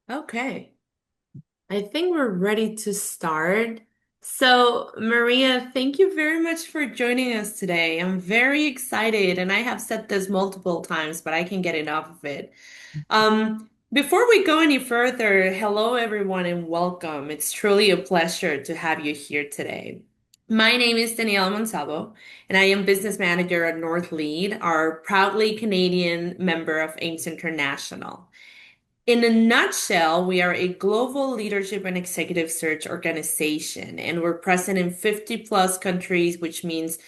Okay, I think we're ready to start. So, Maria, thank you very much for joining us today. I'm very excited, and I have said this multiple times, but I can get enough of it. Before we go any further, hello everyone and welcome. It's truly a pleasure to have you here today. My name is Danielle Monsalvo, and I am business manager at North Lead, our proudly Canadian member of AIMS International. In a nutshell, we are a global leadership and executive search organization, and we're present in 50 plus countries, which means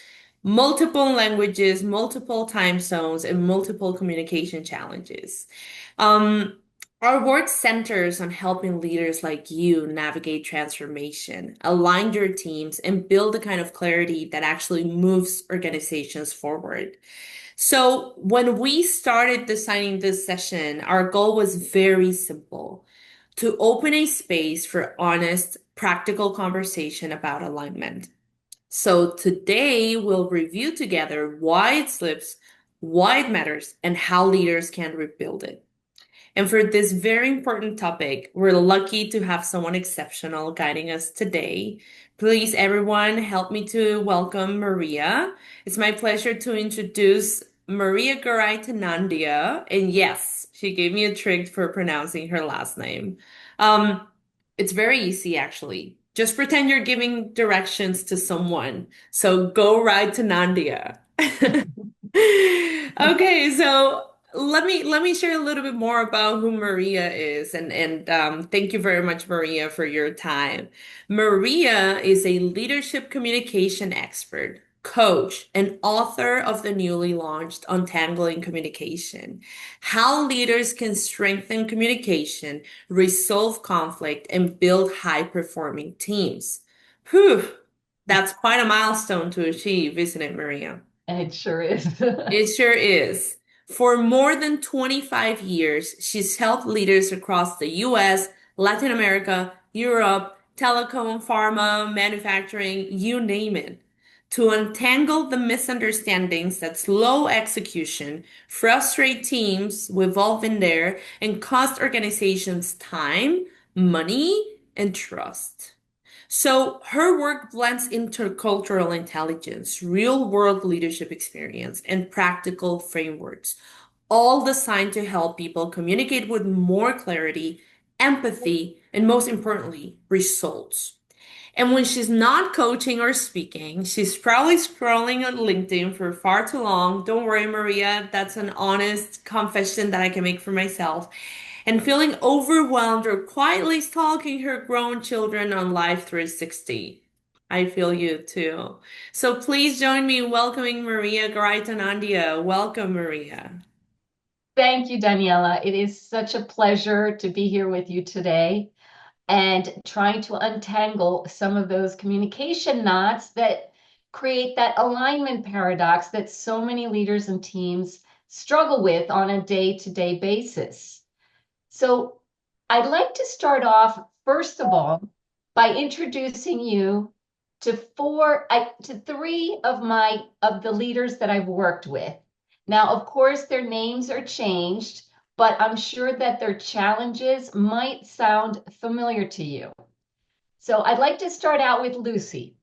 multiple languages, multiple time zones, and multiple communication challenges. Um, our work centers on helping leaders like you navigate transformation, align your teams, and build the kind of clarity that actually moves organizations forward. So, when we started designing this session, our goal was very simple to open a space for honest, practical conversation about alignment. So, today we'll review together why it slips, why it matters, and how leaders can rebuild it. And for this very important topic, we're lucky to have someone exceptional guiding us today. Please, everyone, help me to welcome Maria. It's my pleasure to introduce Maria Garaitonandia. And yes, she gave me a trick for pronouncing her last name. Um, it's very easy, actually. Just pretend you're giving directions to someone. So go ride to Nandia. Okay, so let me share a little bit more about who Maria is, and thank you very much, Maria, for your time. Maria is a leadership communication expert, coach, and author of the newly launched Untangling Communication: How Leaders Can Strengthen Communication, Resolve Conflict, and Build High-Performing Teams. Whew, that's quite a milestone to achieve, isn't it, Maria? It sure is. It sure is. For more than 25 years, she's helped leaders across the US, Latin America, Europe, telecom, pharma, manufacturing, you name it, to untangle the misunderstandings that slow execution, frustrate teams, we've all been there, and cost organizations time, money, and trust. So her work blends intercultural intelligence, real-world leadership experience, and practical frameworks, all designed to help people communicate with more clarity, empathy, and most importantly, results. And when she's not coaching or speaking, she's probably scrolling on LinkedIn for far too long. Don't worry, Maria, that's an honest confession that I can make for myself. And feeling overwhelmed or quietly stalking her grown children on Life 360. I feel you too. So please join me in welcoming Maria Garaitonandia. Welcome, Maria. Thank you, Daniela. It is such a pleasure to be here with you today and trying to untangle some of those communication knots that create that alignment paradox that so many leaders and teams struggle with on a day-to-day basis. So I'd like to start off, first of all, by introducing you to three of the leaders that I've worked with. Now, of course, their names are changed, but I'm sure that their challenges might sound familiar to you. So I'd like to start out with Lucy.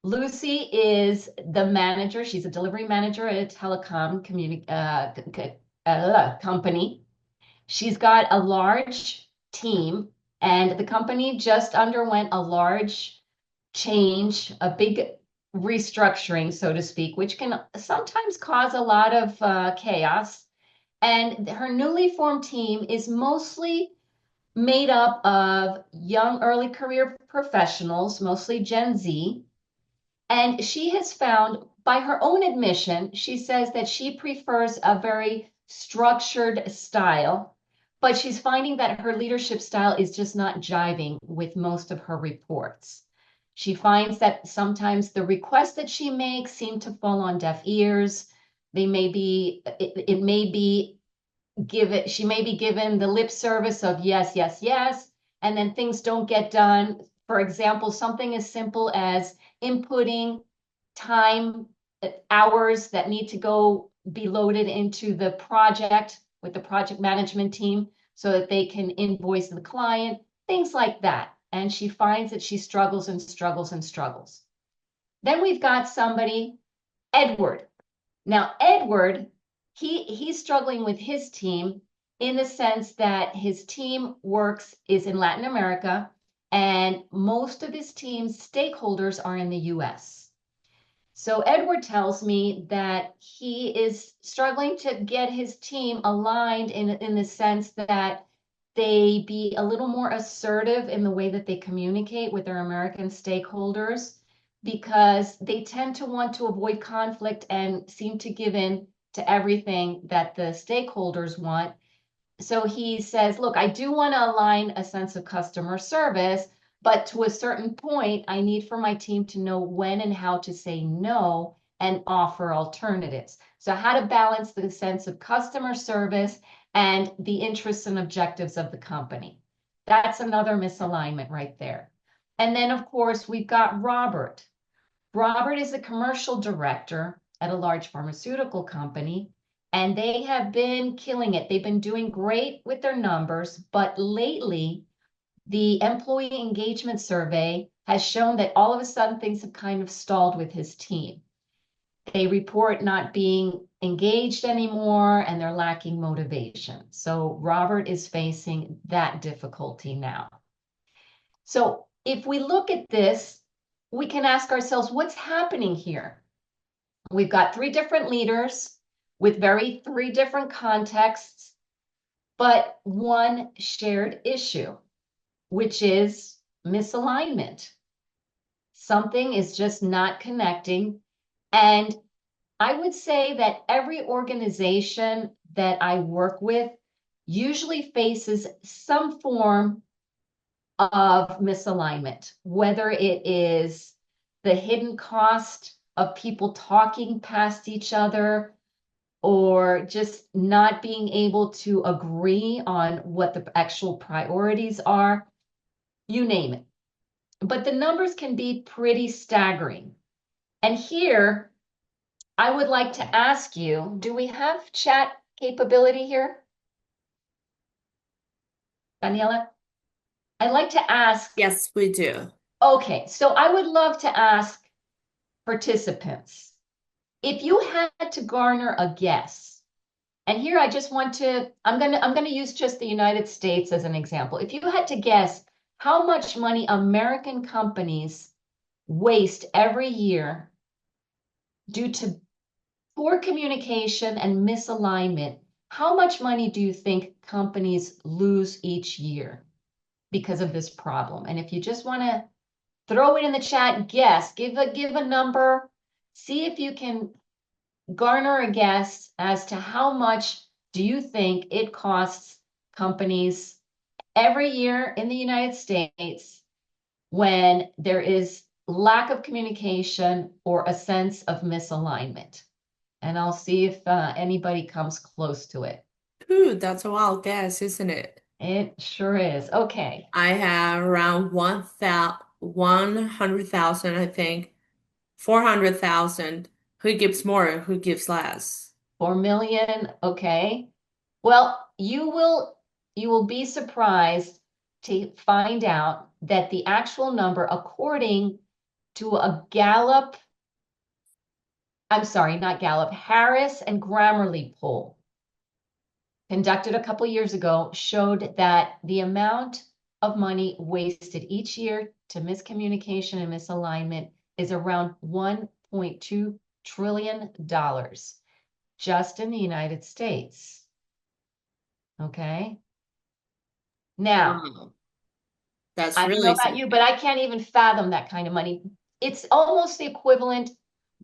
Lucy is the manager. She's a delivery manager at a company. She's got a large team, and the company just underwent a large change, a big restructuring, so to speak, which can sometimes cause a lot of chaos. And her newly formed team is mostly made up of young early career professionals, mostly Gen Z. And she has found, by her own admission, she says that she prefers a very structured style, but she's finding that her leadership style is just not jiving with most of her reports. She finds that sometimes the requests that she makes seem to fall on deaf ears. It may be she may be given the lip service of yes, yes, yes, and then things don't get done. For example, something as simple as inputting time hours that need to go be loaded into the project with the project management team. so that they can invoice the client, things like that. And she finds that she struggles and struggles and struggles. Then we've got somebody, Edward. Now, Edward, he's struggling with his team in the sense that his team is in Latin America, and most of his team's stakeholders are in the US. So Edward tells me that he is struggling to get his team aligned in the sense that they be a little more assertive in the way that they communicate with their American stakeholders, because they tend to want to avoid conflict and seem to give in to everything that the stakeholders want. So he says, look, I do want to align a sense of customer service, but to a certain point, I need for my team to know when and how to say no and offer alternatives. So how to balance the sense of customer service and the interests and objectives of the company. That's another misalignment right there. And then, of course, we've got Robert. Robert is a commercial director at a large pharmaceutical company, and they have been killing it. They've been doing great with their numbers, but lately, the employee engagement survey has shown that all of a sudden things have kind of stalled with his team. They report not being engaged anymore and they're lacking motivation. So Robert is facing that difficulty now. So if we look at this, we can ask ourselves, what's happening here? We've got three different leaders with three different contexts, but one shared issue, which is misalignment. Something is just not connecting. And I would say that every organization that I work with usually faces some form of misalignment, whether it is the hidden cost of people talking past each other, or just not being able to agree on what the actual priorities are, you name it. But the numbers can be pretty staggering. And here, I would like to ask you, do we have chat capability here, Daniela? I'd like to ask, Yes, we do. okay, so I would love to ask participants, if you had to garner a guess, and here I just want to, I'm gonna use just the United States as an example. If you had to guess how much money American companies waste every year due to poor communication and misalignment, how much money do you think companies lose each year because of this problem? And if you just want to throw it in the chat, guess, give a number, see if you can garner a guess as to how much do you think it costs companies every year in the United States when there is lack of communication or a sense of misalignment. And I'll see if anybody comes close to it. Ooh, that's a wild guess, isn't it? It sure is. Okay. I have around 100,000, I think. 400,000. Who gives more? Who gives less? 4 million. Okay. Well, you will be surprised to find out that the actual number, according to a Gallup, I'm sorry, not Gallup, Harris and Grammarly poll conducted a couple years ago, showed that the amount of money wasted each year to miscommunication and misalignment is around $1.2 trillion just in the United States. Okay. Now, Wow, that's I don't know really about you, something. but I can't even fathom that kind of money. It's almost the equivalent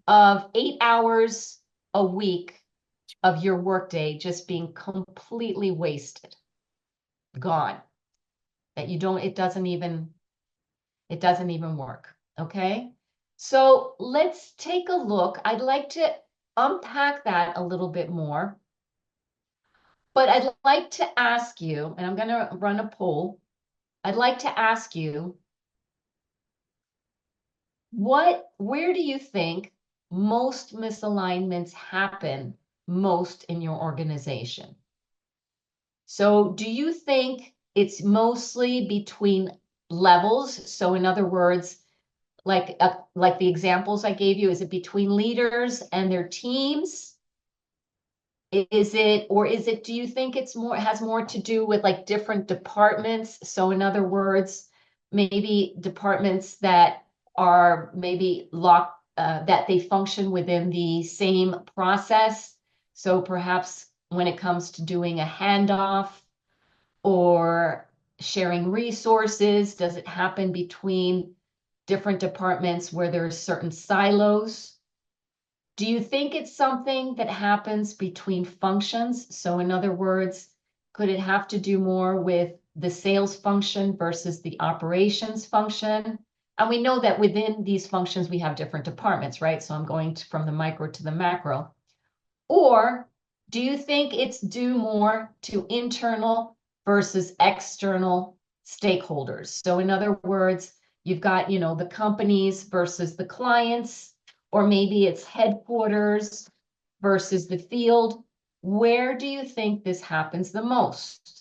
of 8 hours a week of your workday just being completely wasted, gone. That you don't, it doesn't even work. Okay. So let's take a look. I'd like to unpack that a little bit more, but I'd like to ask you, and I'm going to run a poll. I'd like to ask you, where do you think most misalignments happen most in your organization? So do you think it's mostly between levels? So in other words, like the examples I gave you, is it between leaders and their teams? Or is it, do you think it's more, has more to do with like different departments? So in other words, maybe departments that are maybe locked, that they function within the same process. So perhaps when it comes to doing a handoff or sharing resources, does it happen between different departments where there's certain silos? Do you think it's something that happens between functions? So in other words, could it have to do more with the sales function versus the operations function? And we know that within these functions, we have different departments, right? So I'm going from the micro to the macro. Or do you think it's due more to internal versus external stakeholders? So in other words, you've got, the companies versus the clients, or maybe it's headquarters versus the field. Where do you think this happens the most?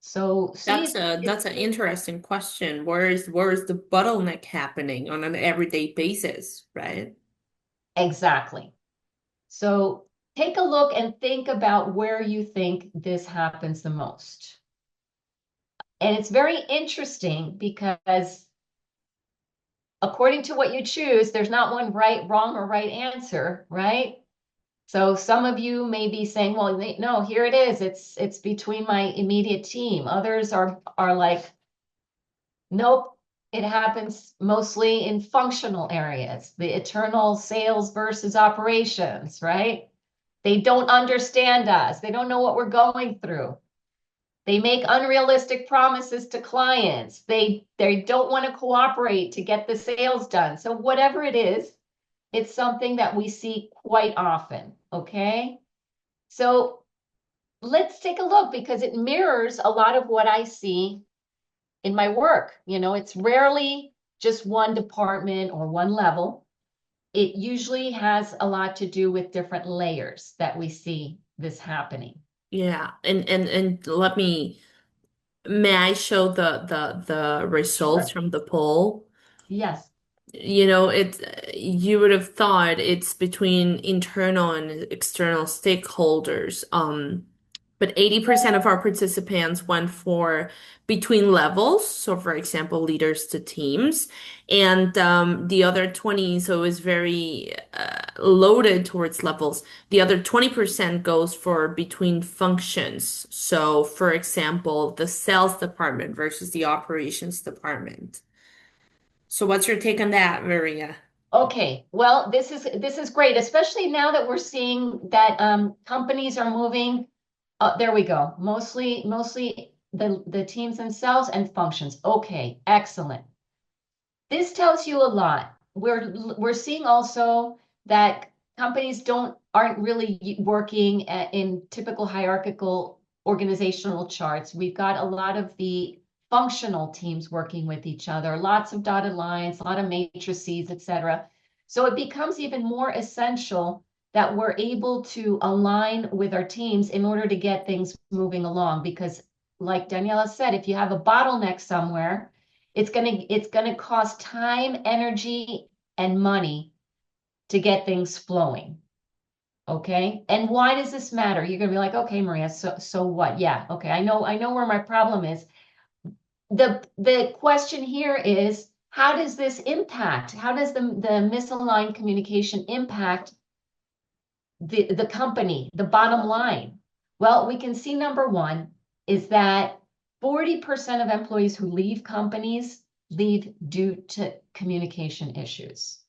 So see if That's an interesting question. Where is the bottleneck happening on an everyday basis, right? exactly. So take a look and think about where you think this happens the most. And it's very interesting because according to what you choose, there's not one right, wrong, or right answer, right? So some of you may be saying, well, no, here it is. It's between my immediate team. Others are like, nope, it happens mostly in functional areas, the eternal sales versus operations, right? They don't understand us. They don't know what we're going through. They make unrealistic promises to clients. They don't want to cooperate to get the sales done. So whatever it is, it's something that we see quite often, okay? So let's take a look because it mirrors a lot of what I see in my work. It's rarely just one department or one level. It usually has a lot to do with different layers that we see this happening. Yeah. And may I show the results Sure. from the poll? Yes. You would have thought it's between internal and external stakeholders. But 80% of our participants went for between levels. So, for example, leaders to teams. And the other 20, so it was very loaded towards levels. The other 20% goes for between functions. So, for example, the sales department versus the operations department. So, what's your take on that, Maria? Okay, well, this is great, especially now that we're seeing that companies are moving. There we go. Mostly the teams themselves and functions. Okay, excellent. This tells you a lot. We're seeing also that companies aren't really working in typical hierarchical organizational charts. We've got a lot of the functional teams working with each other, lots of dotted lines, a lot of matrices, etc. So it becomes even more essential that we're able to align with our teams in order to get things moving along. Because, like Daniela said, if you have a bottleneck somewhere, it's gonna cost time, energy, and money to get things flowing. Okay. And why does this matter? You're gonna be like, okay, Maria, so what? Yeah, okay. I know where my problem is. The question here is, how does this impact? How does the misaligned communication impact the company, the bottom line? Well, we can see number one is that 40% of employees who leave companies leave due to communication issues.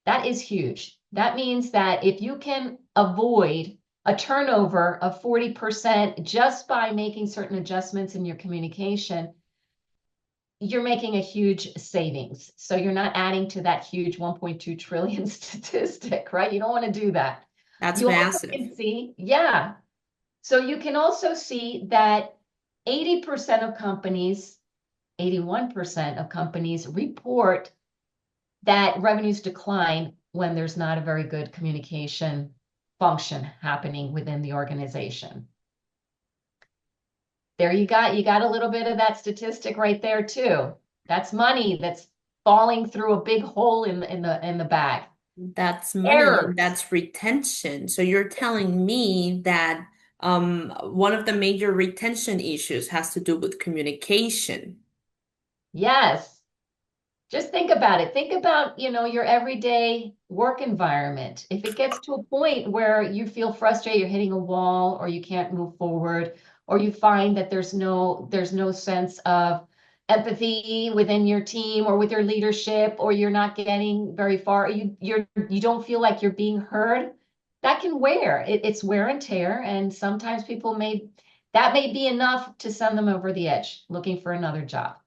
That is huge. That means that if you can avoid a turnover of 40% just by making certain adjustments in your communication, you're making a huge savings. So you're not adding to that huge 1.2 trillion statistic, right? You don't want to do that. That's You also massive. can see, yeah. So you can also see that 80% of companies, 81% of companies report that revenues decline when there's not a very good communication function happening within the organization. There you got a little bit of that statistic right there too. That's money that's falling through a big hole in the bag. That's money and Errors. that's retention. So you're telling me that one of the major retention issues has to do with communication. Yes. Just think about it. Think about, your everyday work environment. If it gets to a point where you feel frustrated, you're hitting a wall, or you can't move forward, or you find that there's no sense of empathy within your team or with your leadership, or you're not getting very far, you don't feel like you're being heard, that can wear. It's wear and tear, and sometimes that may be enough to send them over the edge looking for another job,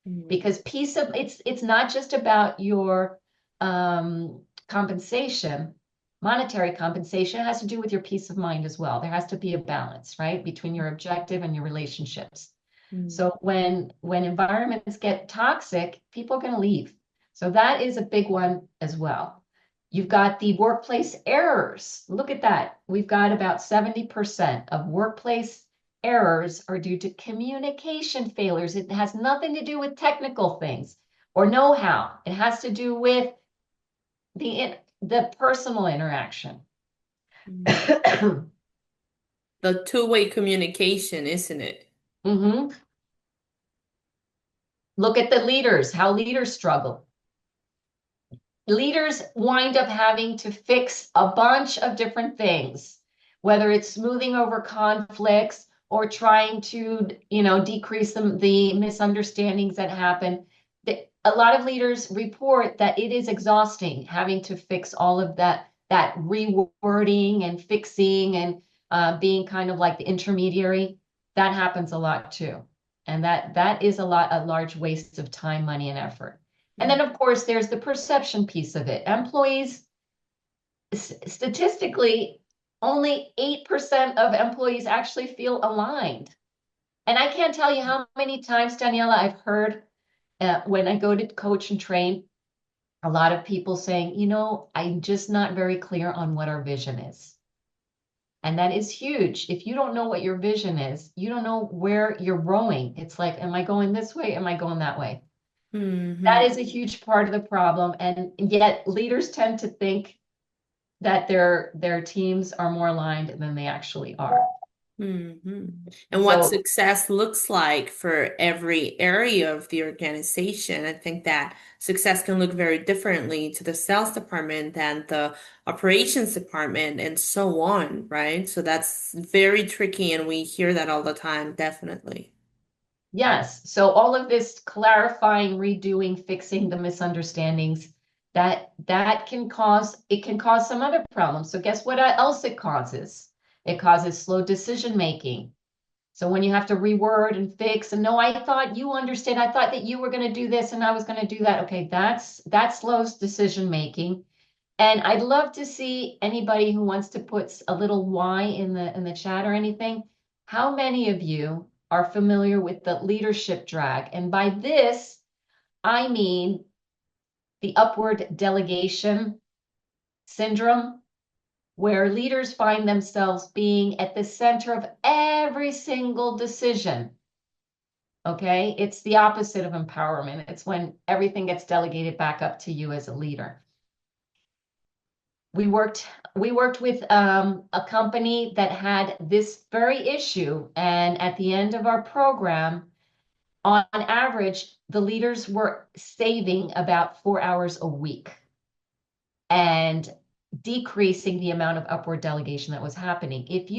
Mm, because it's not just about your compensation. Monetary compensation has to do with your peace of mind as well. There has to be a balance, right, between your objective and your relationships. mm, So when environments get toxic, people are going to leave. So that is a big one as well. You've got the workplace errors. Look at that. We've got about 70% of workplace errors are due to communication failures. It has nothing to do with technical things or know-how. It has to do with the personal interaction. mm. The two-way communication, isn't it? hmm Look at the leaders, how leaders struggle. Leaders wind up having to fix a bunch of different things, whether it's smoothing over conflicts or trying to, decrease the misunderstandings that happen. A lot of leaders report that it is exhausting having to fix all of that rewording and fixing and being kind of like the intermediary. That happens a lot too. And that is a large waste of time, money, and effort. And Mm, then, of course, there's the perception piece of it. Employees, statistically, only 8% of employees actually feel aligned. And I can't tell you how many times, Daniela, I've heard when I go to coach and train, a lot of people saying, I'm just not very clear on what our vision is. And that is huge. If you don't know what your vision is, you don't know where you're rowing. It's like, am I going this way? Am I going that way? That is a mhm. huge part of the problem. And yet leaders tend to think that their teams are more aligned than they actually are. Hmm. And what So success looks like for every area of the organization. I think that success can look very differently to the sales department than the operations department and so on, right? So that's very tricky, and we hear that all the time, definitely. yes, so all of this clarifying, redoing, fixing the misunderstandings, that can cause some other problems. So guess what else it causes? It causes slow decision making. So when you have to reword and fix, and no, I thought you understood. I thought that you were going to do this and I was going to do that. Okay, that slows decision making. And I'd love to see anybody who wants to put a little Y in the chat or anything. How many of you are familiar with the leadership drag? And by this, I mean the upward delegation syndrome, where leaders find themselves being at the center of every single decision. Okay, it's the opposite of empowerment. It's when everything gets delegated back up to you as a leader. We worked we worked with a company that had this very issue, and at the end of our program, on average, the leaders were saving about 4 hours a week and decreasing the amount of upward delegation that was happening. If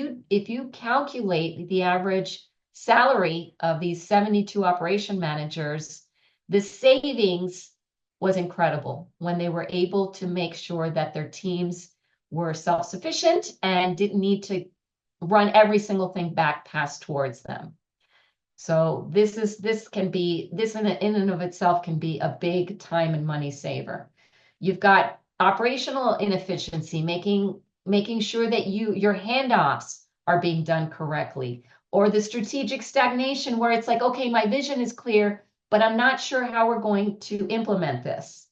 you calculate the average salary of these 72 operation managers, the savings was incredible when they were able to make sure that their teams were self-sufficient and didn't need to run every single thing back passed towards them. So this in and of itself can be a big time and money saver. You've got operational inefficiency, making sure that your handoffs are being done correctly, or the strategic stagnation where it's like, okay, my vision is clear, but I'm not sure how we're going to implement this.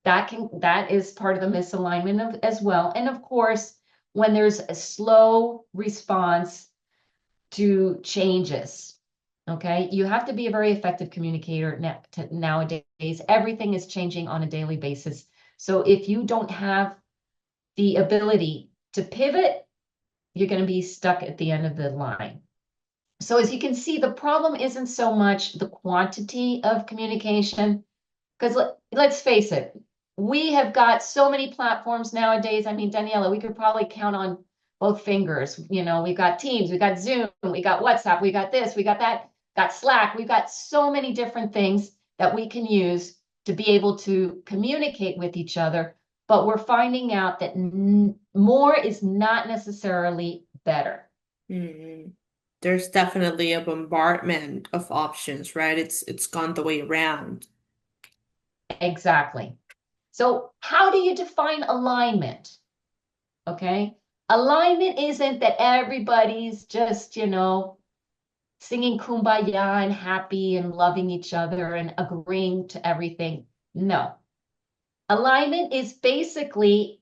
That is part of the misalignment as well. And of course, when there's a slow response, to changes. Okay, you have to be a very effective communicator nowadays. Everything is changing on a daily basis. So if you don't have the ability to pivot, you're going to be stuck at the end of the line. So as you can see, the problem isn't so much the quantity of communication, because let's face it, we have got so many platforms nowadays. I mean, Daniela, we could probably count on both fingers. You know, we've got Teams, we've got Zoom, we got WhatsApp, we got this, we got that, got Slack. We've got so many different things that we can use to be able to communicate with each other. But we're finding out that more is not necessarily better. Mhm. There's definitely a bombardment of options, right? It's gone the way around. Exactly. So how do you define alignment? Okay. Alignment isn't that everybody's just, singing kumbaya and happy and loving each other and agreeing to everything. No. Alignment is basically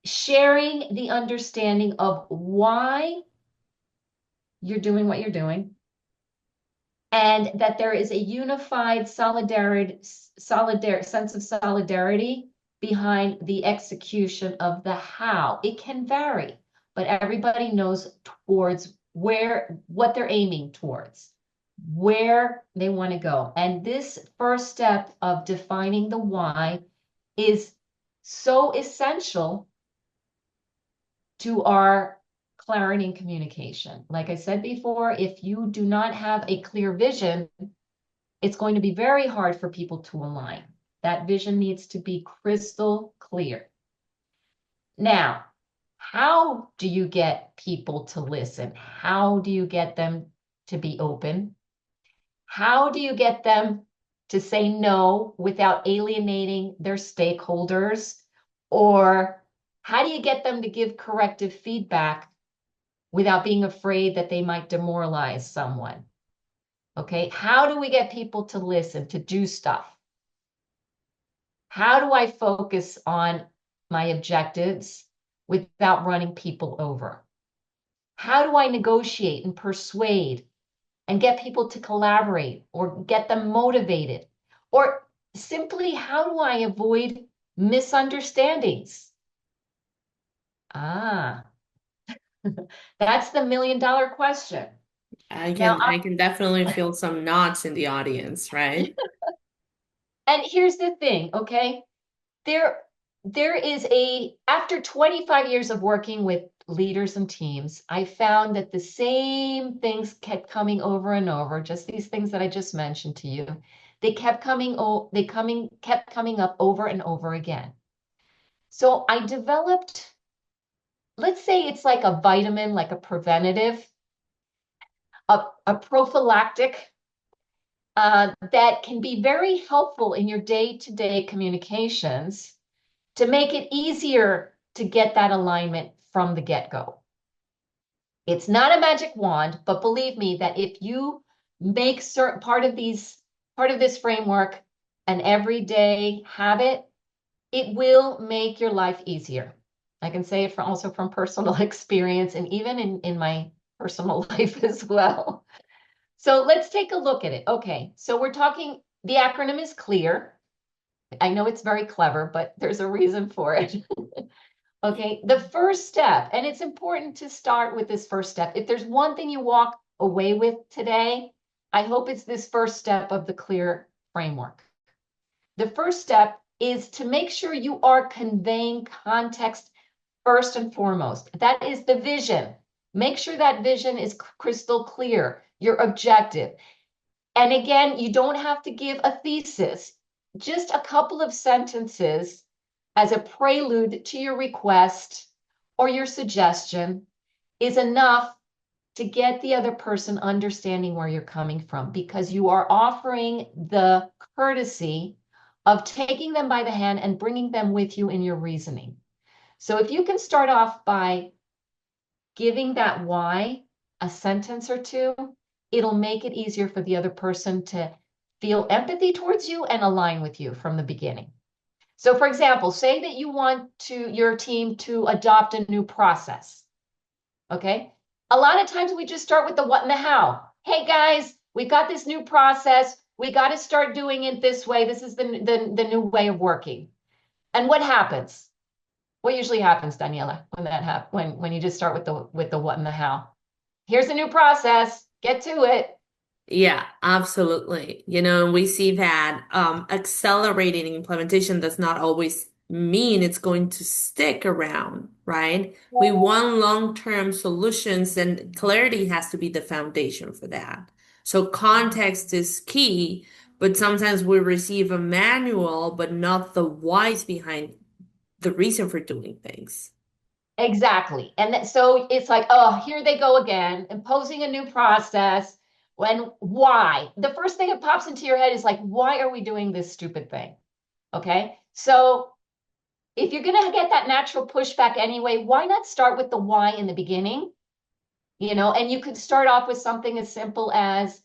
sharing the understanding of why you're doing what you're doing, and that there is a unified sense of solidarity behind the execution of the how. It can vary, but everybody knows towards what they're aiming towards, where they want to go. And this first step of defining the why is so essential to our clarity and communication. Like I said before, if you do not have a clear vision, it's going to be very hard for people to align. That vision needs to be crystal clear. Now, how do you get people to listen? How do you get them to be open? How do you get them to say no without alienating their stakeholders? Or how do you get them to give corrective feedback without being afraid that they might demoralize someone? Okay, how do we get people to listen, to do stuff? How do I focus on my objectives without running people over? How do I negotiate and persuade and get people to collaborate or get them motivated? Or simply, how do I avoid misunderstandings? Ah, that's the $1 million question. Now, I can definitely feel some knots in the audience, right? and here's the thing, okay? There, there is after 25 years of working with leaders and teams, I found that the same things kept coming over and over, just these things that I just mentioned to you. Kept coming up over and over again. So I developed, let's say it's like a vitamin, like a preventative, a prophylactic that can be very helpful in your day-to-day communications to make it easier to get that alignment from the get-go. It's not a magic wand, but believe me that if you make certain part of this framework an everyday habit, it will make your life easier. I can say it also from personal experience and even in my personal life as well. So let's take a look at it. Okay, so the acronym is CLEAR. I know it's very clever, but there's a reason for it. Okay, the first step, and it's important to start with this first step. If there's one thing you walk away with today, I hope it's this first step of the CLEAR framework. The first step is to make sure you are conveying context first and foremost. That is the vision. Make sure that vision is crystal clear, your objective. And again, you don't have to give a thesis, just a couple of sentences as a prelude to your request or your suggestion is enough to get the other person understanding where you're coming from, because you are offering the courtesy of taking them by the hand and bringing them with you in your reasoning. So if you can start off by giving that why a sentence or two, it'll make it easier for the other person to feel empathy towards you and align with you from the beginning. So for example, say that you want your team to adopt a new process. Okay. A lot of times we just start with the what and the how. Hey guys, we've got this new process. We got to start doing it this way. This is the new way of working. And what happens? What usually happens, Daniela, when you just start with the what and the how? Here's a new process. Get to it. Yeah, absolutely. We see that accelerating implementation does not always mean it's going to stick around, right? We want long-term solutions, and clarity has to be the foundation for that. So context is key, but sometimes we receive a manual, but not the whys behind the reason for doing things. Exactly. So it's like, oh, here they go again, imposing a new process. When why? The first thing that pops into your head is like, why are we doing this stupid thing? Okay. So if you're going to get that natural pushback anyway, why not start with the why in the beginning? And you could start off with something as simple as,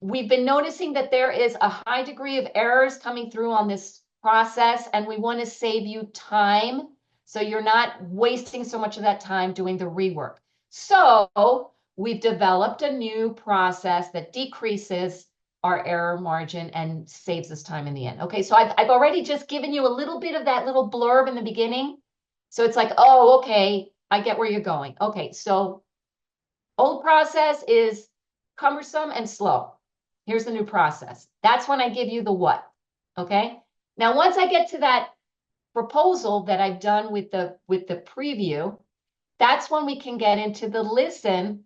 we've been noticing that there is a high degree of errors coming through on this process, and we want to save you time so you're not wasting so much of that time doing the rework. So we've developed a new process that decreases our error margin and saves us time in the end. Okay, so I've already just given you a little bit of that little blurb in the beginning. So it's like, oh, okay, I get where you're going. Okay, so old process is cumbersome and slow. Here's the new process. That's when I give you the what. Okay. Now, once I get to that proposal that I've done with the preview, that's when we can get into the listen.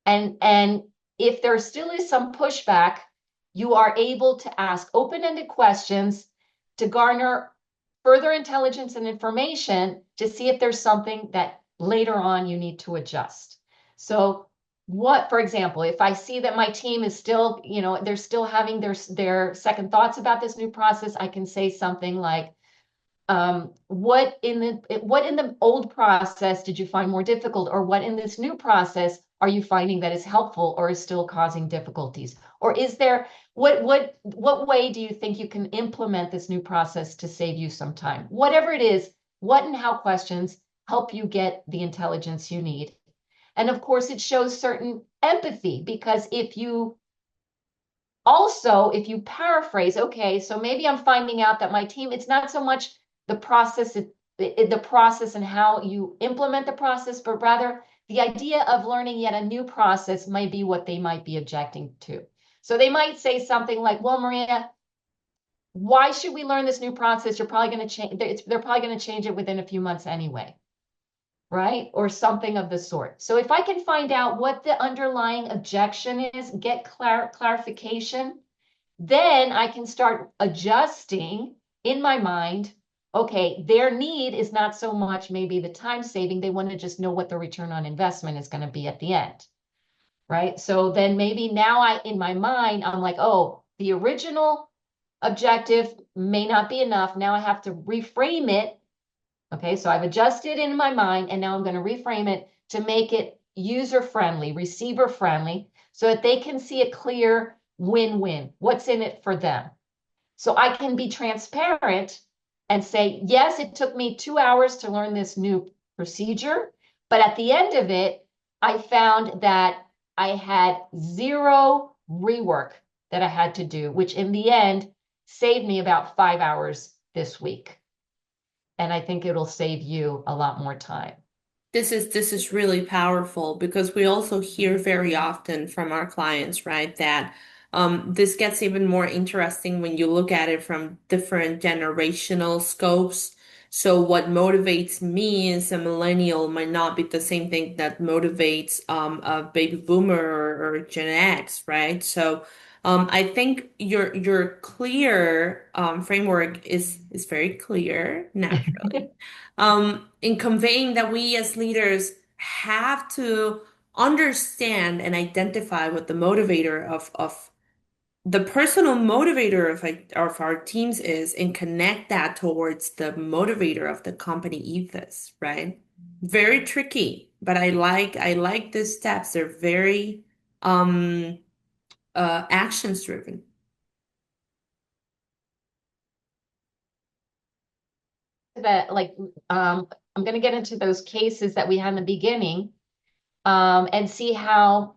And if there still is some pushback, you are able to ask open-ended questions to garner further intelligence and information to see if there's something that later on you need to adjust. So for example, if I see that my team is still, they're still having their second thoughts about this new process, I can say something like, what in the old process did you find more difficult, or what in this new process are you finding that is helpful or is still causing difficulties? Or is there what way do you think you can implement this new process to save you some time? Whatever it is, what and how questions help you get the intelligence you need. And of course, it shows certain empathy, because if you paraphrase, okay, so maybe I'm finding out that my team, it's not so much the process, the process and how you implement the process, but rather the idea of learning yet a new process might be what they might be objecting to. So they might say something like, well, Maria, why should we learn this new process? You're probably going to change, they're probably going to change it within a few months anyway, right? Or something of the sort. So if I can find out what the underlying objection is, get clarification, then I can start adjusting in my mind. Okay, their need is not so much maybe the time saving. They want to just know what the return on investment is going to be at the end, right? So then maybe now in my mind, I'm like, oh, the original objective may not be enough. Now I have to reframe it. Okay, so I've adjusted in my mind, and now I'm going to reframe it to make it user friendly, receiver friendly, so that they can see a clear win-win. What's in it for them? So I can be transparent and say, yes, it took me 2 hours to learn this new procedure, but at the end of it, I found that I had zero rework that I had to do, which in the end saved me about 5 hours this week. And I think it'll save you a lot more time. This is really powerful because we also hear very often from our clients, right, that this gets even more interesting when you look at it from different generational scopes. So what motivates me as a millennial might not be the same thing that motivates a baby boomer or Gen X, right? So I think your clear framework is very clear naturally in conveying that we as leaders have to understand and identify what the motivator of the personal motivator of our teams is and connect that towards the motivator of the company ethos, right? Very tricky, but I like these steps. They're very actions driven. That like I'm going to get into those cases that we had in the beginning. and see how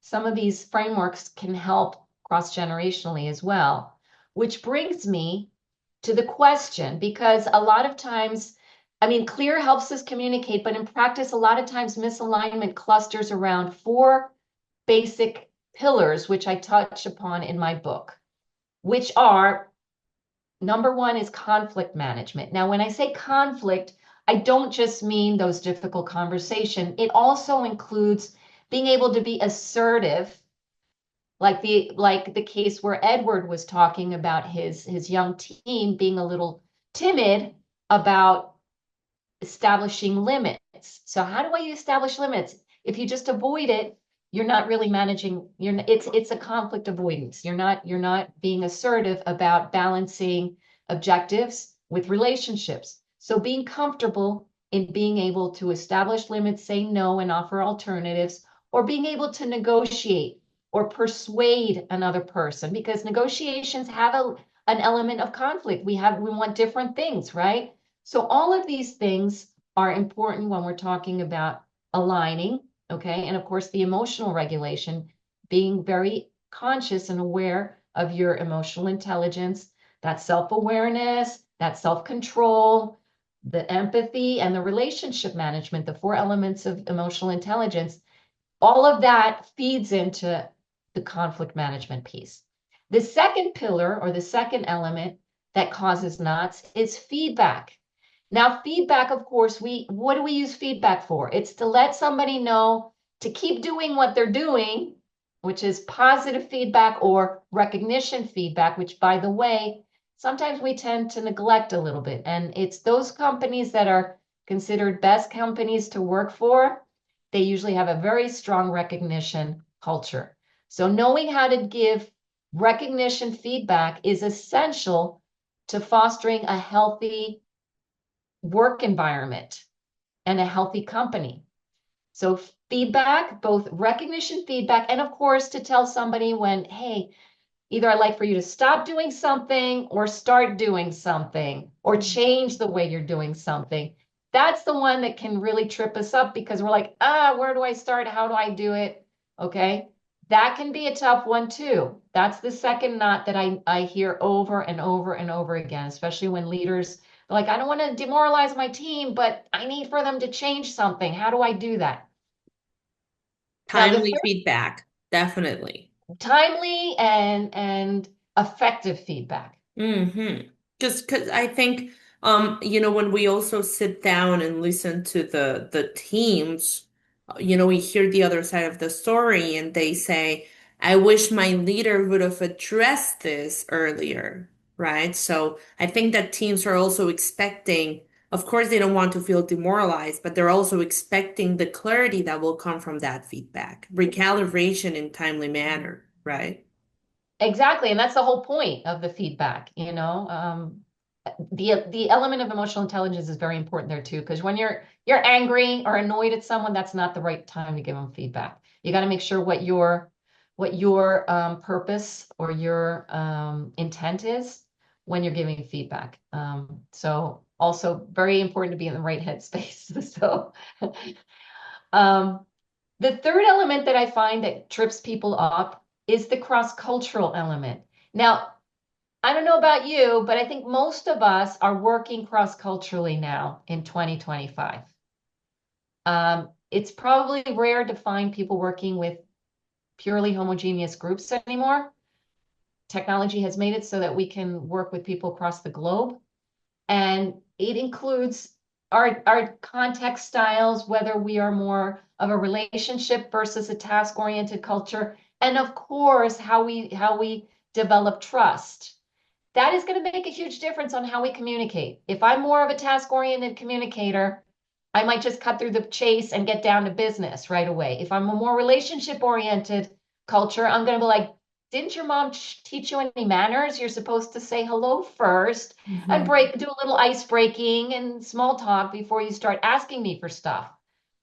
some of these frameworks can help cross-generationally as well. Which brings me to the question, because a lot of times, I mean, clear helps us communicate, but in practice, a lot of times misalignment clusters around four basic pillars, which I touch upon in my book, which are number one is conflict management. Now, when I say conflict, I don't just mean those difficult conversations. It also includes being able to be assertive, like the case where Edward was talking about his young team being a little timid about establishing limits. So how do I establish limits? If you just avoid it, you're not really managing, it's a conflict avoidance. You're not being assertive about balancing objectives with relationships. So being comfortable in being able to establish limits, say no, and offer alternatives, or being able to negotiate or persuade another person, because negotiations have an element of conflict. We want different things, right? So all of these things are important when we're talking about aligning, okay? And of course, the emotional regulation, being very conscious and aware of your emotional intelligence, that self-awareness, that self-control, the empathy, and the relationship management, the four elements of emotional intelligence, all of that feeds into the conflict management piece. The second pillar or the second element that causes knots is feedback. Now, feedback, of course, what do we use feedback for? It's to let somebody know to keep doing what they're doing, which is positive feedback or recognition feedback, which, by the way, sometimes we tend to neglect a little bit. And it's those companies that are considered best companies to work for, they usually have a very strong recognition culture. So knowing how to give recognition feedback is essential to fostering a healthy work environment and a healthy company. So feedback, both recognition feedback, and of course to tell somebody when, hey, either I'd like for you to stop doing something or start doing something or change the way you're doing something. That's the one that can really trip us up because we're like, where do I start? How do I do it? Okay. That can be a tough one too. That's the second knot that I hear over and over and over again, especially when leaders are like, I don't want to demoralize my team, but I need for them to change something. How do I do that? Now, the Timely feedback, definitely. timely and effective feedback. Mm-hmm. Just because I think, when we also sit down and listen to the teams, we hear the other side of the story, and they say, "I wish my leader would have addressed this earlier," right? So I think that teams are also expecting, of course, they don't want to feel demoralized, but they're also expecting the clarity that will come from that feedback, recalibration in timely manner, right? Exactly, and that's the whole point of the feedback, you know. The element of emotional intelligence is very important there too, because when you're angry or annoyed at someone, that's not the right time to give them feedback. You got to make sure what your purpose or your intent is when you're giving feedback. So also very important to be in the right headspace. So um, the third element that I find that trips people up is the cross-cultural element. Now, I don't know about you, but I think most of us are working cross-culturally now in 2025. It's probably rare to find people working with purely homogeneous groups anymore. Technology has made it so that we can work with people across the globe. And it includes our context styles, whether we are more of a relationship versus a task-oriented culture, and of course, how we develop trust. That is going to make a huge difference on how we communicate. If I'm more of a task-oriented communicator, I might just cut through the chase and get down to business right away. If I'm a more relationship-oriented culture, I'm going to be like, didn't your mom teach you any manners? You're supposed to say hello first and do a little ice breaking and small talk before you start asking me for stuff.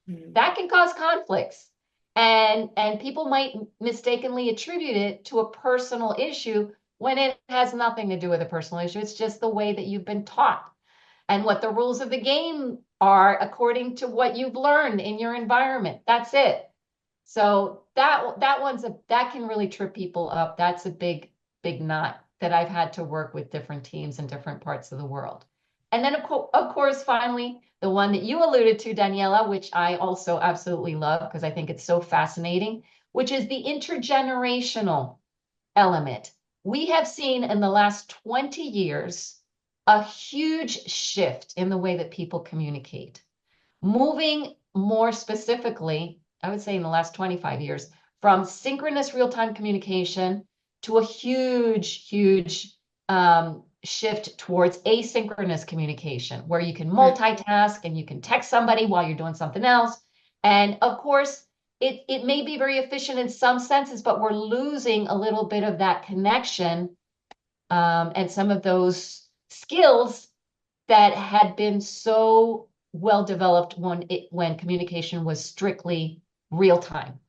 Mm-hmm. That can cause conflicts. And people might mistakenly attribute it to a personal issue when it has nothing to do with a personal issue. It's just the way that you've been taught and what the rules of the game are according to what you've learned in your environment. That's it. So that can really trip people up. That's a big knot that I've had to work with different teams in different parts of the world. And then of course, finally, the one that you alluded to, Daniela, which I also absolutely love because I think it's so fascinating, which is the intergenerational element. We have seen in the last 20 years a huge shift in the way that people communicate, moving more specifically, I would say in the last 25 years, from synchronous real-time communication to a huge shift towards asynchronous communication, where you can multitask and you can text somebody while you're doing something else. And of course, it may be very efficient in some senses, but we're losing a little bit of that connection and some of those skills that had been so well developed when communication was strictly real time.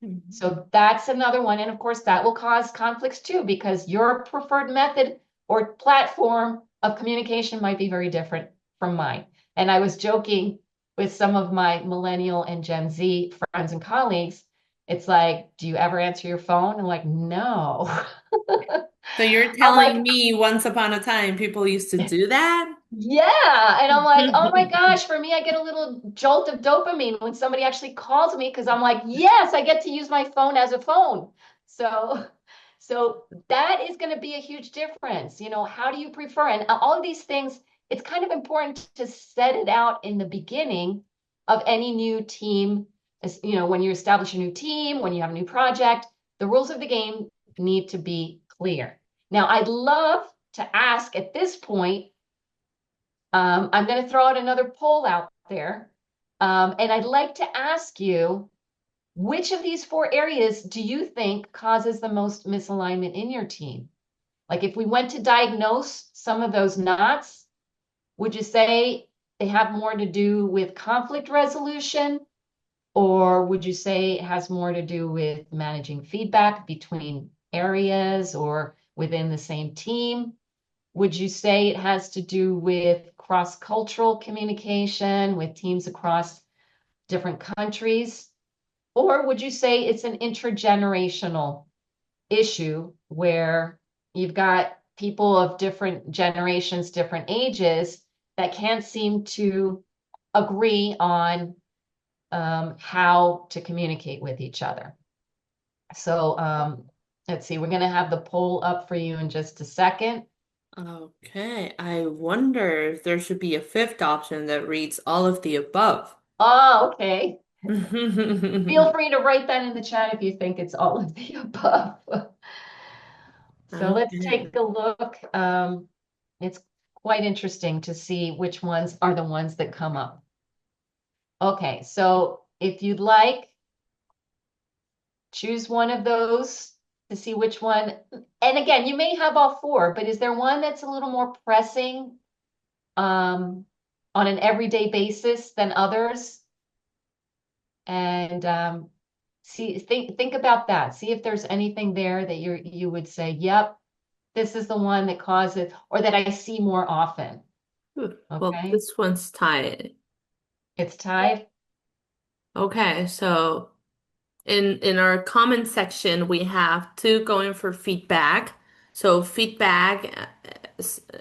Mhm. So that's another one. And of course, that will cause conflicts too, because your preferred method or platform of communication might be very different from mine. And I was joking with some of my millennial and Gen Z friends and colleagues. It's like, do you ever answer your phone? I'm like, no. So you're I'm telling like, me once upon a time people used to do that? yeah. And I'm like, oh my gosh, for me, I get a little jolt of dopamine when somebody actually calls me because I'm like, yes, I get to use my phone as a phone. So, so that is going to be a huge difference. How do you prefer? And all of these things, it's kind of important to set it out in the beginning of any new team. When you establish a new team, when you have a new project, the rules of the game need to be clear. Now, I'd love to ask at this point, I'm going to throw out another poll out there. And I'd like to ask you, which of these four areas do you think causes the most misalignment in your team? Like if we went to diagnose some of those knots, would you say they have more to do with conflict resolution? Or would you say it has more to do with managing feedback between areas or within the same team? Would you say it has to do with cross-cultural communication with teams across different countries? Or would you say it's an intergenerational issue where you've got people of different generations, different ages that can't seem to agree on how to communicate with each other? So let's see, we're going to have the poll up for you in just a second. Okay, I wonder if there should be a fifth option that reads all of the above. Oh, okay. Feel free to write that in the chat if you think it's all of the above. So let's Okay. take a look. It's quite interesting to see which ones are the ones that come up. Okay, so if you'd like, choose one of those to see which one. And again, you may have all four, but is there one that's a little more pressing on an everyday basis than others? And think about that. See if there's anything there that you would say, yep, this is the one that causes, or that I see more often. Well, Okay, this one's tied. it's tied. Okay, so in our comment section, we have two going for feedback. So feedback,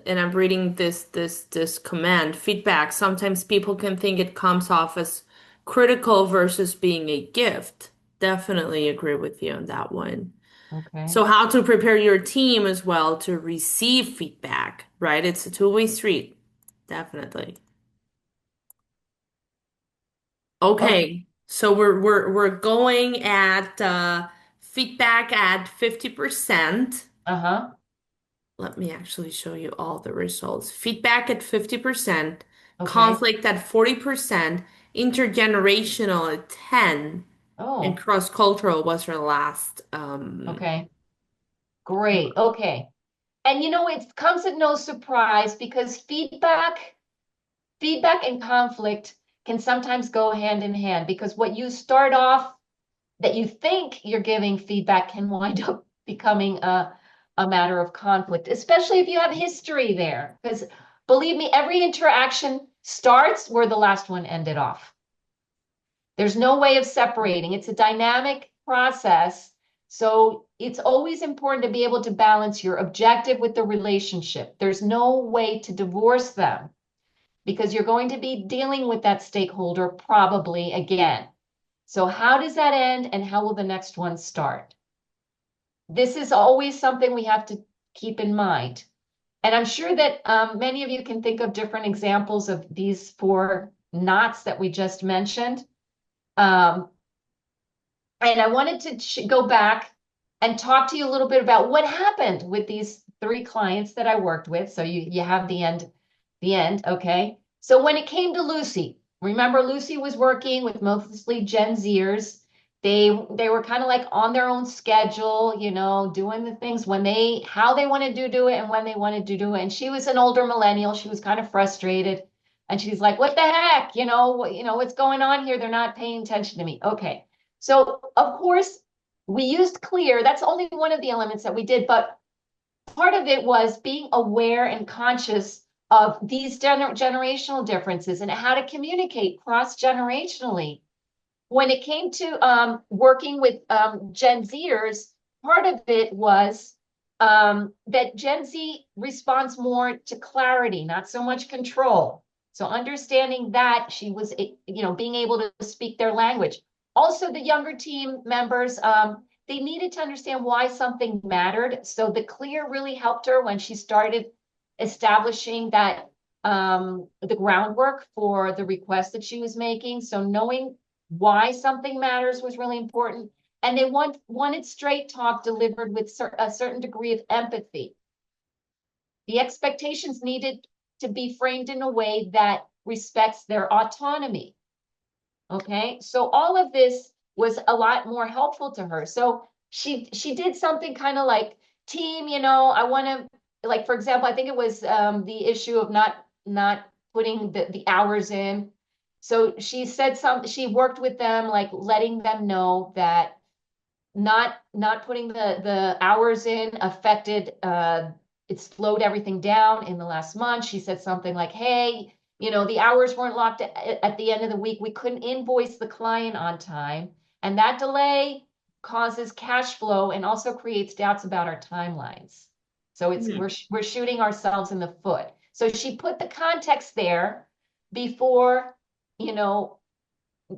and I'm reading this command, feedback. Sometimes people can think it comes off as critical versus being a gift. Definitely agree with you on that one. Okay. So how to prepare your team as well to receive feedback, right? It's a two-way street. Definitely. Oh, Okay, so we're going at feedback at 50%. uh-huh. Let me actually show you all the results. Feedback at 50%, Okay. conflict at 40%, intergenerational at 10, and Oh, cross-cultural was our last. okay. Great. Okay. And it comes at no surprise because feedback and conflict can sometimes go hand in hand because what you start off that you think you're giving feedback can wind up becoming a matter of conflict, especially if you have history there. Because believe me, every interaction starts where the last one ended off. There's no way of separating. It's a dynamic process. So it's always important to be able to balance your objective with the relationship. There's no way to divorce them because you're going to be dealing with that stakeholder probably again. So how does that end and how will the next one start? This is always something we have to keep in mind. And I'm sure that many of you can think of different examples of these four knots that we just mentioned. Um, and I wanted to go back and talk to you a little bit about what happened with these three clients that I worked with. So you have the end, okay? So when it came to Lucy, remember Lucy was working with mostly Gen Zers. They were kind of like on their own schedule, you know, doing the things when they how they wanted to do it and when they wanted to do it. And she was an older millennial. She was kind of frustrated. And she's like, what the heck? What's going on here? They're not paying attention to me. Okay. So of course, we used clear. That's only one of the elements that we did, but part of it was being aware and conscious of these generational differences and how to communicate cross-generationally. When it came to working with Gen Zers, part of it was that Gen Z responds more to clarity, not so much control. So understanding that she was, being able to speak their language. Also, the younger team members, they needed to understand why something mattered. So the clear really helped her when she started establishing that the groundwork for the request that she was making. So knowing why something matters was really important. And they wanted straight talk delivered with a certain degree of empathy. The expectations needed to be framed in a way that respects their autonomy. Okay, so all of this was a lot more helpful to her. So she did something kind of like team, I want to, like, for example, I think it was the issue of not putting the hours in. So she worked with them, like letting them know that not putting the hours in affected it slowed everything down in the last month. She said something like, hey, the hours weren't locked at the end of the week. We couldn't invoice the client on time. And that delay causes cash flow and also creates doubts about our timelines. So we're shooting ourselves in the foot. So she put the context there before,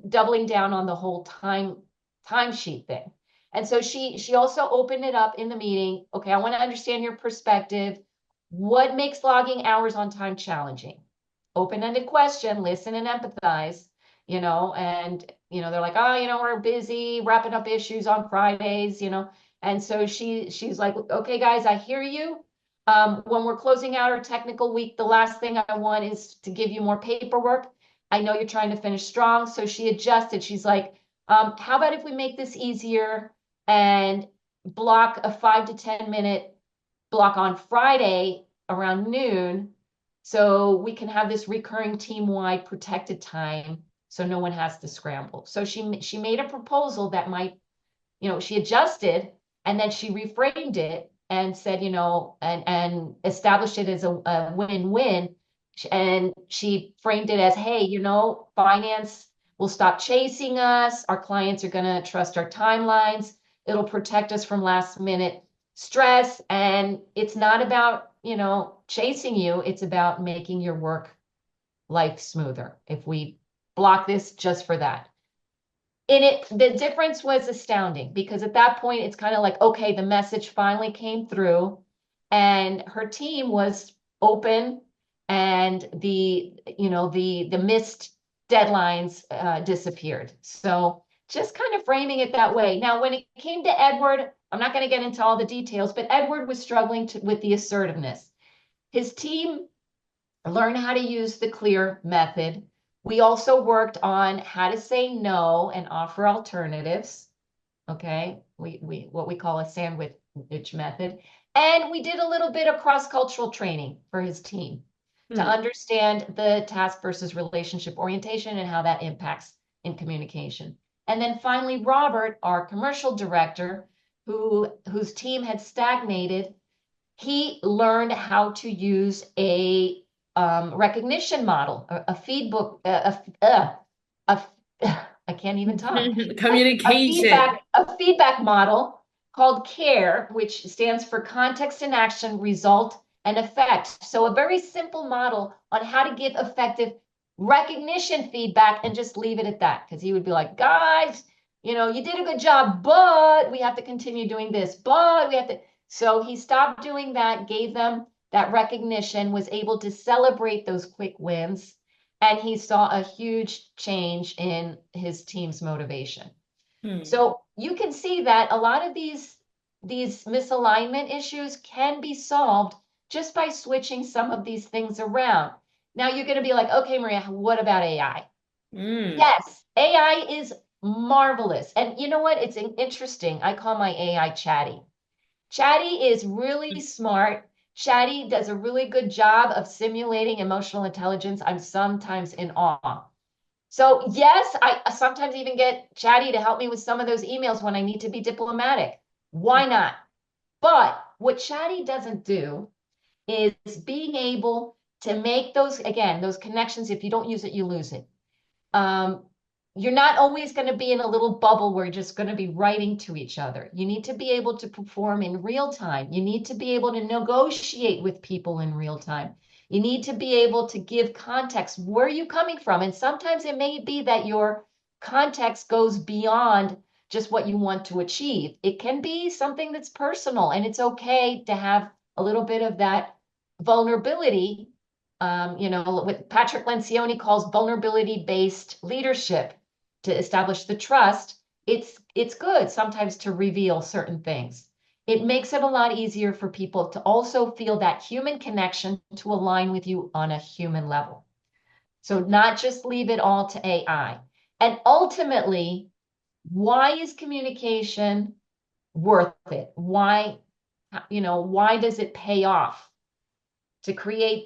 doubling down on the whole timesheet thing. And so she also opened it up in the meeting. Okay, I want to understand your perspective. What makes logging hours on time challenging? Open-ended question, listen and empathize, and they're like, oh, we're busy wrapping up issues on Fridays, And so she's like, okay, guys, I hear you. When we're closing out our technical week, the last thing I want is to give you more paperwork. I know you're trying to finish strong. So she adjusted. She's like, how about if we make this easier and block a 5 to 10 minute block on Friday around noon so we can have this recurring team-wide protected time so no one has to scramble. So she made a proposal that might, she adjusted and then she reframed it and said, and established it as a win-win. And she framed it as, hey, finance will stop chasing us. Our clients are going to trust our timelines. It'll protect us from last minute stress. And it's not about, chasing you. It's about making your work life smoother. If we block this just for that. The difference was astounding because at that point, it's kind of like, okay, the message finally came through and her team was open and the missed deadlines disappeared. So just kind of framing it that way. Now, when it came to Edward, I'm not going to get into all the details, but Edward was struggling with the assertiveness. His team learned how to use the clear method. We also worked on how to say no and offer alternatives. Okay, we what we call a sandwich method. And we did a little bit of cross-cultural training for his team to understand the task versus relationship orientation and how that impacts in communication. And then finally, Robert, our commercial director, whose team had stagnated, he learned how to use a recognition model, a feedback, a, I can't even talk, Communication. a feedback model called CARE, which stands for context and action, result and effect. So a very simple model on how to give effective recognition feedback and just leave it at that. Because he would be like, guys, you did a good job, but we have to continue doing this, but we have to. So he stopped doing that, gave them that recognition, was able to celebrate those quick wins, and he saw a huge change in his team's motivation. Hmm. So you can see that a lot of these misalignment issues can be solved just by switching some of these things around. Now you're going to be like, okay, Maria, what about AI? Hmm. Yes, AI is marvelous. And you know what? It's interesting. I call my AI Chatty. Chatty is really smart. Chatty does a really good job of simulating emotional intelligence. I'm sometimes in awe. So, yes, I sometimes even get Chatty to help me with some of those emails when I need to be diplomatic. Why not? But what Chatty doesn't do is being able to make those, again, those connections. If you don't use it, you lose it. um, you're not always going to be in a little bubble where you're just going to be writing to each other. You need to be able to perform in real time. You need to be able to negotiate with people in real time. You need to be able to give context. Where are you coming from? And sometimes it may be that your context goes beyond just what you want to achieve. It can be something that's personal, and it's okay to have a little bit of that vulnerability, what Patrick Lencioni calls vulnerability-based leadership to establish the trust. It's good sometimes to reveal certain things. It makes it a lot easier for people to also feel that human connection to align with you on a human level. So not just leave it all to AI. And ultimately, why is communication worth it? Why does it pay off to create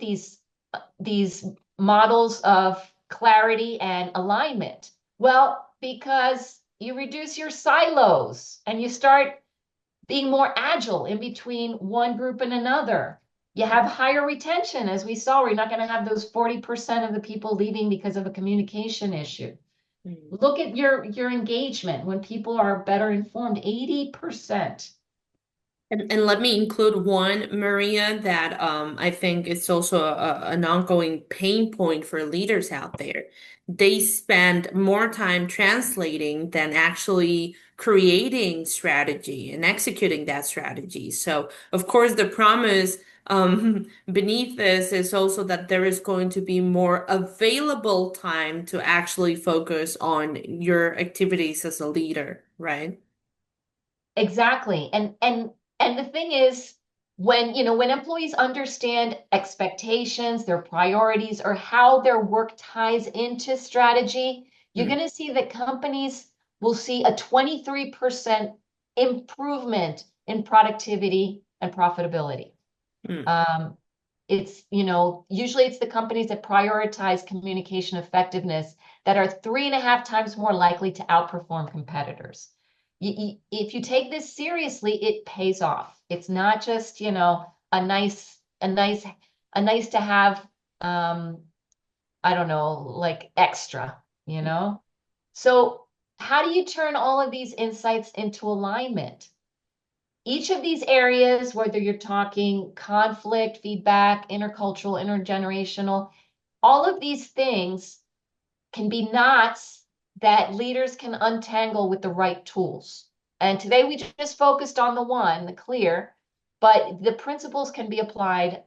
these models of clarity and alignment? Well, because you reduce your silos and you start being more agile in between one group and another. You have higher retention, as we saw. We're not going to have those 40% of the people leaving because of a communication issue. Hmm. Look at your engagement when people are better informed, 80%. And let me include one, Maria, that I think it's also an ongoing pain point for leaders out there. They spend more time translating than actually creating strategy and executing that strategy. So, of course, the promise beneath this is also that there is going to be more available time to actually focus on your activities as a leader, right? Exactly. And the thing is, when employees understand expectations, their priorities, or how their work ties into strategy, you're Hmm. going to see that companies will see a 23% improvement in productivity and profitability. Hmm. Um, usually it's the companies that prioritize communication effectiveness that are 3.5 times more likely to outperform competitors. If you take this seriously, it pays off. It's not just, a nice to have, um, I don't know, like extra. So how do you turn all of these insights into alignment? Each of these areas, whether you're talking conflict, feedback, intercultural, intergenerational, all of these things can be knots that leaders can untangle with the right tools. And today we just focused on the one, the clear, but the principles can be applied,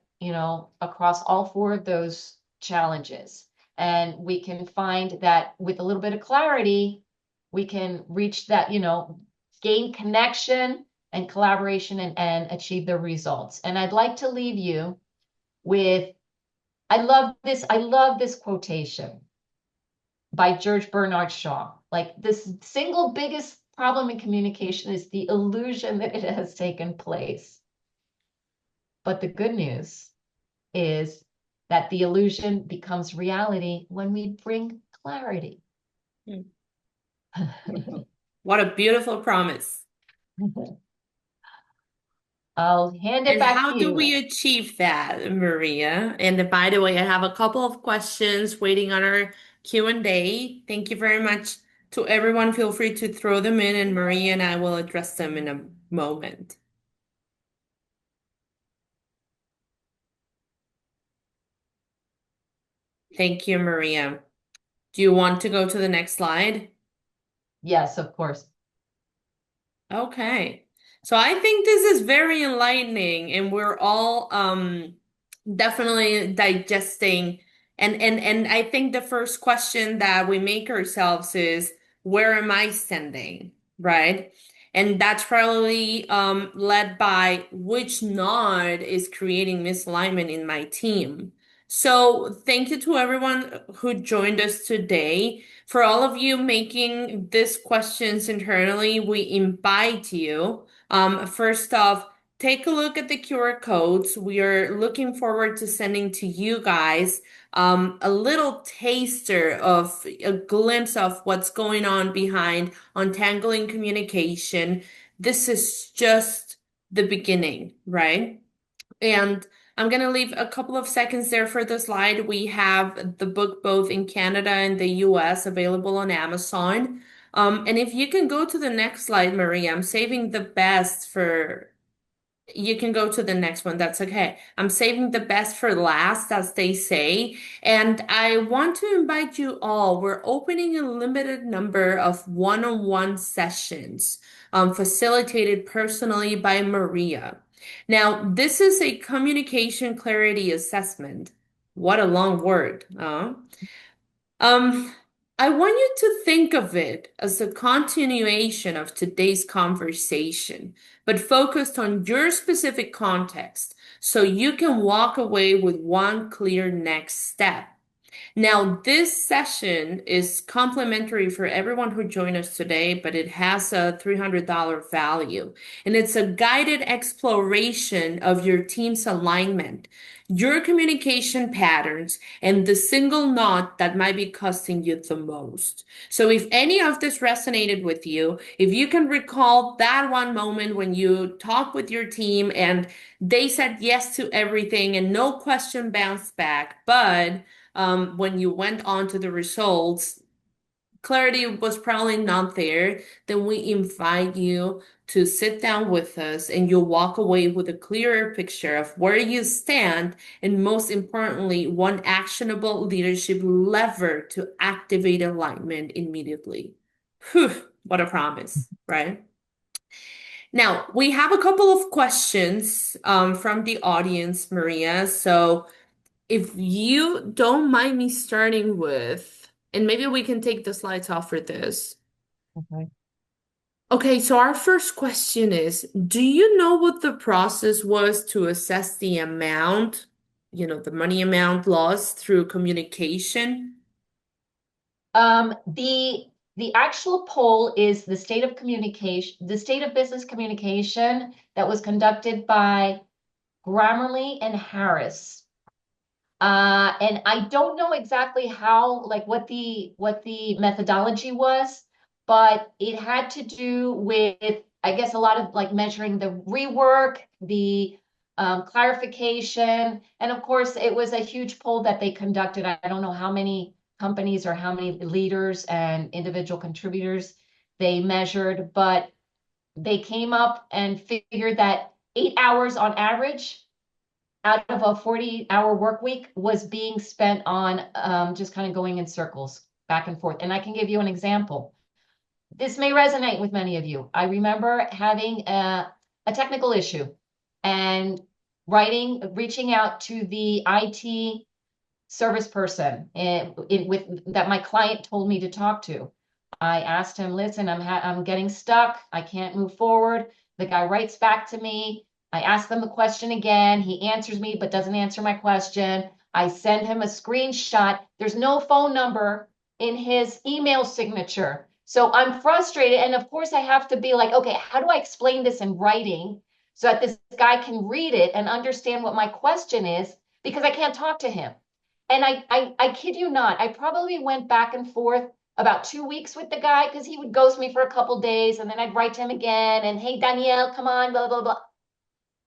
across all four of those challenges. And we can find that with a little bit of clarity, we can reach that, gain connection and collaboration and achieve the results. And I'd like to leave you with, I love this quotation by George Bernard Shaw. Like, this single biggest problem in communication is the illusion that it has taken place. But the good news is that the illusion becomes reality when we bring clarity. Hmm. What a beautiful promise. I'll hand it And back how to do you. we achieve that, Maria? And by the way, I have a couple of questions waiting on our Q&A. Thank you very much to everyone. Feel free to throw them in, and Maria and I will address them in a moment. Thank you, Maria. Do you want to go to the next slide? Yes, of course. Okay. So I think this is very enlightening and we're all definitely digesting and I think the first question that we make ourselves is where am I standing, right? And that's probably led by which node is creating misalignment in my team. So thank you to everyone who joined us today. For all of you making these questions internally, we invite you. First off, take a look at the QR codes. We are looking forward to sending to you guys a little taster of a glimpse of what's going on behind untangling communication. This is just the beginning, right? And I'm gonna leave a couple of seconds there for the slide. We have the book both in Canada and the US available on Amazon. And if you can go to the next slide, Maria, I'm saving the best for you can go to the next one. That's okay. I'm saving the best for last, as they say. And I want to invite you all. We're opening a limited number of one-on-one sessions, facilitated personally by Maria. Now, this is a communication clarity assessment. What a long word, huh? Um, I want you to think of it as a continuation of today's conversation, but focused on your specific context so you can walk away with one clear next step. Now, this session is complimentary for everyone who joined us today, but it has a $300 value. And it's a guided exploration of your team's alignment, your communication patterns, and the single knot that might be costing you the most. So, if any of this resonated with you, if you can recall that one moment when you talked with your team and they said yes to everything and no question bounced back, but when you went on to the results, clarity was probably not there, then we invite you to sit down with us and you'll walk away with a clearer picture of where you stand and most importantly, one actionable leadership lever to activate alignment immediately. Whew, what a promise, right? Now, we have a couple of questions from the audience, Maria. So if you don't mind me starting with, and maybe we can take the slides off for this. Okay. Okay, so our first question is, do you know what the process was to assess the amount, the money amount lost through communication? The actual poll is the state of communication, the state of business communication that was conducted by Grammarly and Harris. And I don't know exactly how, like what the methodology was, but it had to do with, I guess, a lot of like measuring the rework, the clarification, and of course, it was a huge poll that they conducted. I don't know how many companies or how many leaders and individual contributors they measured, but they came up and figured that 8 hours on average out of a 40-hour work week was being spent on just kind of going in circles back and forth. And I can give you an example. This may resonate with many of you. I remember having a technical issue and reaching out to the IT service person with that my client told me to talk to. I asked him, listen, I'm getting stuck. I can't move forward. The guy writes back to me. I ask him the question again. He answers me, but doesn't answer my question. I send him a screenshot. There's no phone number in his email signature. So I'm frustrated. And of course, I have to be like, okay, how do I explain this in writing so that this guy can read it and understand what my question is? Because I can't talk to him. And I kid you not, I probably went back and forth about 2 weeks with the guy because he would ghost me for a couple days and then I'd write to him again and hey Danielle, come on, blah blah blah.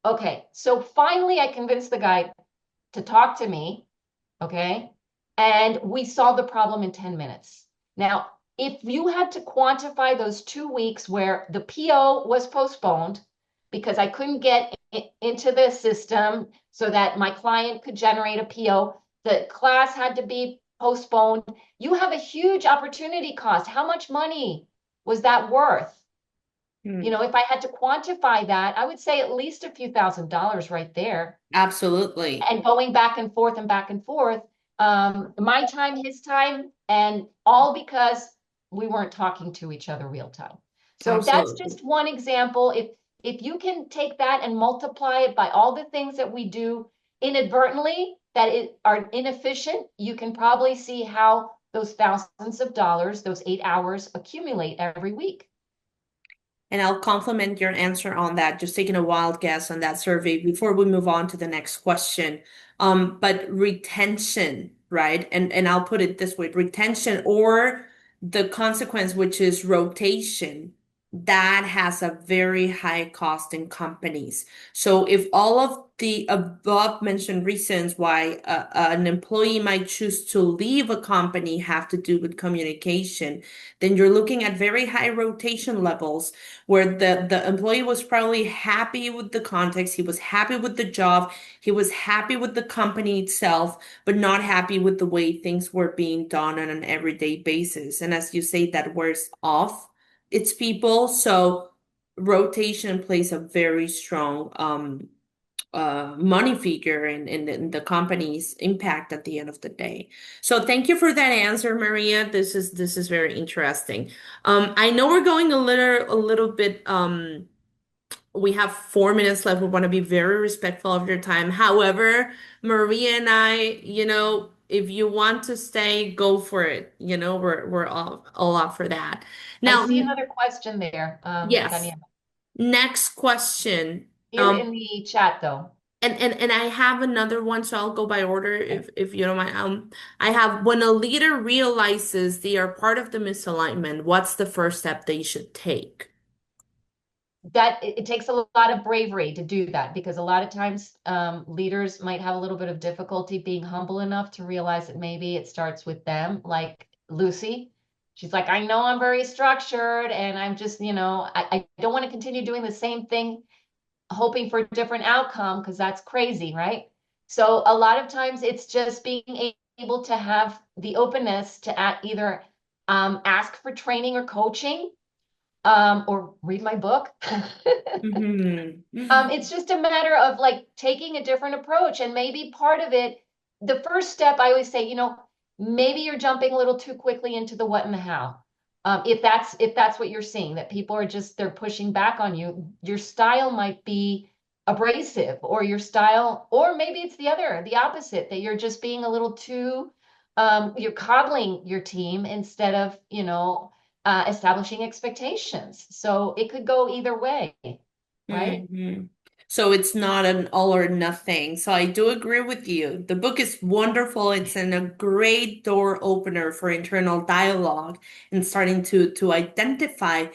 Okay, so finally I convinced the guy to talk to me. Okay. And we solved the problem in 10 minutes. Now, if you had to quantify those 2 weeks where the PO was postponed because I couldn't get into the system so that my client could generate a PO, the class had to be postponed, you have a huge opportunity cost. How much money was that worth? Hmm. If I had to quantify that, I would say at least a few $1,000s right there Absolutely. and going back and forth and back and forth. My time, his time, and all because we weren't talking to each other real time. So that's Absolutely. just one example. If you can take that and multiply it by all the things that we do inadvertently are inefficient, you can probably see how those thousands of dollars, those 8 hours accumulate every week. And I'll compliment your answer on that, just taking a wild guess on that survey before we move on to the next question. But retention, right? And I'll put it this way, retention or the consequence, which is rotation, that has a very high cost in companies. So if all of the above mentioned reasons why an employee might choose to leave a company have to do with communication, then you're looking at very high rotation levels where the employee was probably happy with the context, he was happy with the job, he was happy with the company itself, but not happy with the way things were being done on an everyday basis. And as you say, that wears off its people. So rotation plays a very strong money figure in the company's impact at the end of the day. So thank you for that answer, Maria. This is very interesting. I know we're going a little bit we have 4 minutes left. We want to be very respectful of your time. However, Maria and I, if you want to stay, go for it. We're all up for that. I Now, see another question there, yes. Danielle, Next question. here in the chat though. And I have another one, so I'll go by order if you don't mind. I have when a leader realizes they are part of the misalignment, what's the first step they should take? That it takes a lot of bravery to do that because a lot of times leaders might have a little bit of difficulty being humble enough to realize that maybe it starts with them. Like Lucy, she's like, I know I'm very structured and I'm just, I don't want to continue doing the same thing, hoping for a different outcome because that's crazy, right? So a lot of times it's just being able to have the openness to either ask for training or coaching or read my book. Hmm. It's just a matter of like taking a different approach. And maybe part of it, the first step, I always say, maybe you're jumping a little too quickly into the what and the how. If that's what you're seeing, that people are just they're pushing back on you, your style might be abrasive, or your style, or maybe it's the opposite, that you're just being a little too you're coddling your team instead of, establishing expectations. So it could go either way, right? Hmm. So it's not an all or nothing. So I do agree with you. The book is wonderful. It's a great door opener for internal dialogue and starting to identify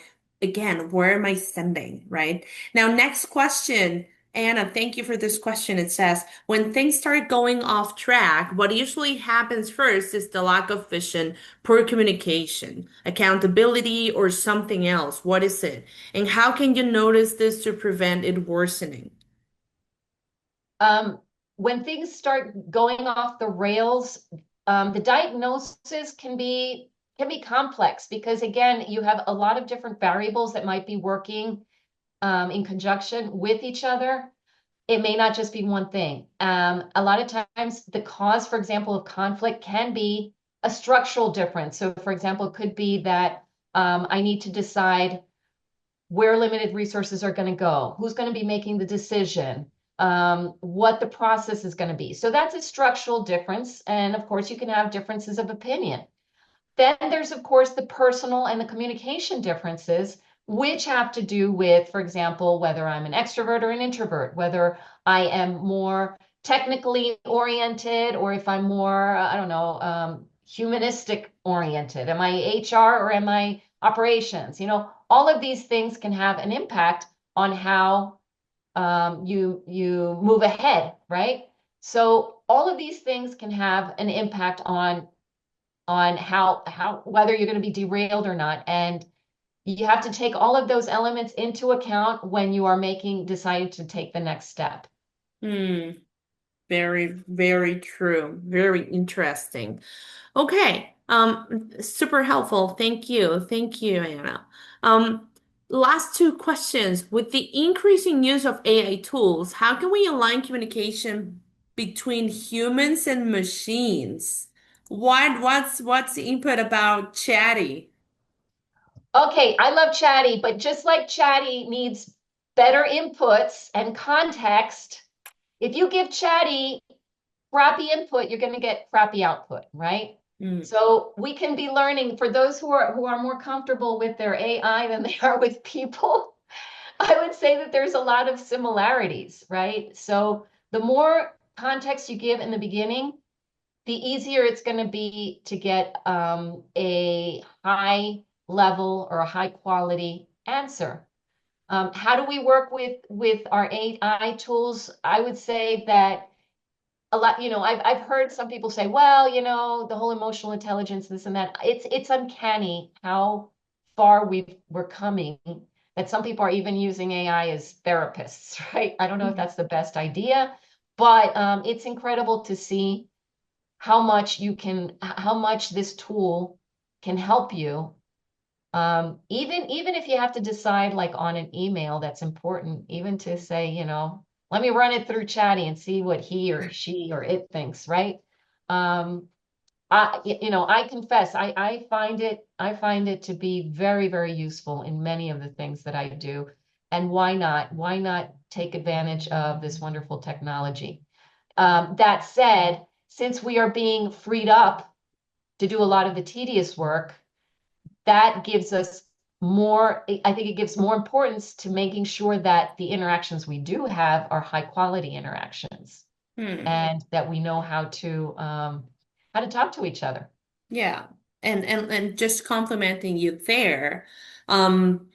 again, where am I sending, right? Now, next question. Anna, thank you for this question. It says, when things start going off track, what usually happens first is the lack of vision, poor communication, accountability, or something else. What is it? And how can you notice this to prevent it worsening? um, when things start going off the rails, the diagnosis can be complex because again, you have a lot of different variables that might be working in conjunction with each other. It may not just be one thing. A lot of times, the cause, for example, of conflict can be a structural difference. So, for example, it could be that I need to decide where limited resources are going to go, who's going to be making the decision, what the process is going to be. So that's a structural difference. And of course, you can have differences of opinion. Then there's, of course, the personal and the communication differences, which have to do with, for example, whether I'm an extrovert or an introvert, whether I am more technically oriented or if I'm more, I don't know, humanistic oriented. Am I HR or am I operations? All of these things can have an impact on how you move ahead, right? So all of these things can have an impact on how whether you're going to be derailed or not. And you have to take all of those elements into account when you are deciding to take the next step. Hmm. Very, very true. Very interesting. Okay. Super helpful. Thank you. Thank you, Anna. Um, Last two questions. With the increasing use of AI tools, how can we align communication between humans and machines? What's the input about chatty? Okay, I love Chatty, but just like Chatty needs better inputs and context, if you give Chatty crappy input, you're going to get crappy output, right? Hmm. So we can be learning for those who are more comfortable with their AI than they are with people. I would say that there's a lot of similarities, right? So the more context you give in the beginning, the easier it's going to be to get a high level or a high quality answer. How do we work with our AI tools? I would say that a lot, I've heard some people say, well, the whole emotional intelligence, this and that. It's uncanny how far we're coming, that some people are even using AI as therapists, right? I don't know if that's the best idea, but it's incredible to see how much this tool can help you. Even if you have to decide like on an email that's important, even to say, let me run it through Chatty and see what he or she or it thinks, right? Um, I confess, I find it to be very, very useful in many of the things that I do. And why not? Why not take advantage of this wonderful technology? That said, since we are being freed up to do a lot of the tedious work, that gives us more, I think it gives more importance to making sure that the interactions we do have are high quality interactions Hmm. and that we know how to talk to each other. Yeah. And just complimenting you there. Um,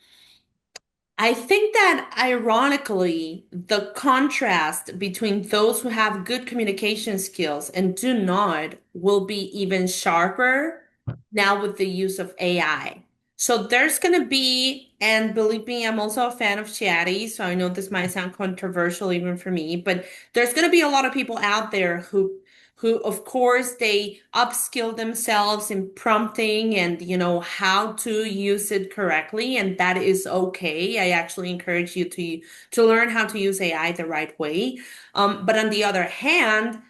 I think that ironically, the contrast between those who have good communication skills and do not will be even sharper now with the use of AI. So there's going to be, and believe me, I'm also a fan of Chatty, so I know this might sound controversial even for me, but there's going to be a lot of people out there who of course they upskill themselves in prompting and how to use it correctly, and that is okay. I actually encourage you to learn how to use AI the right way. But on the other hand,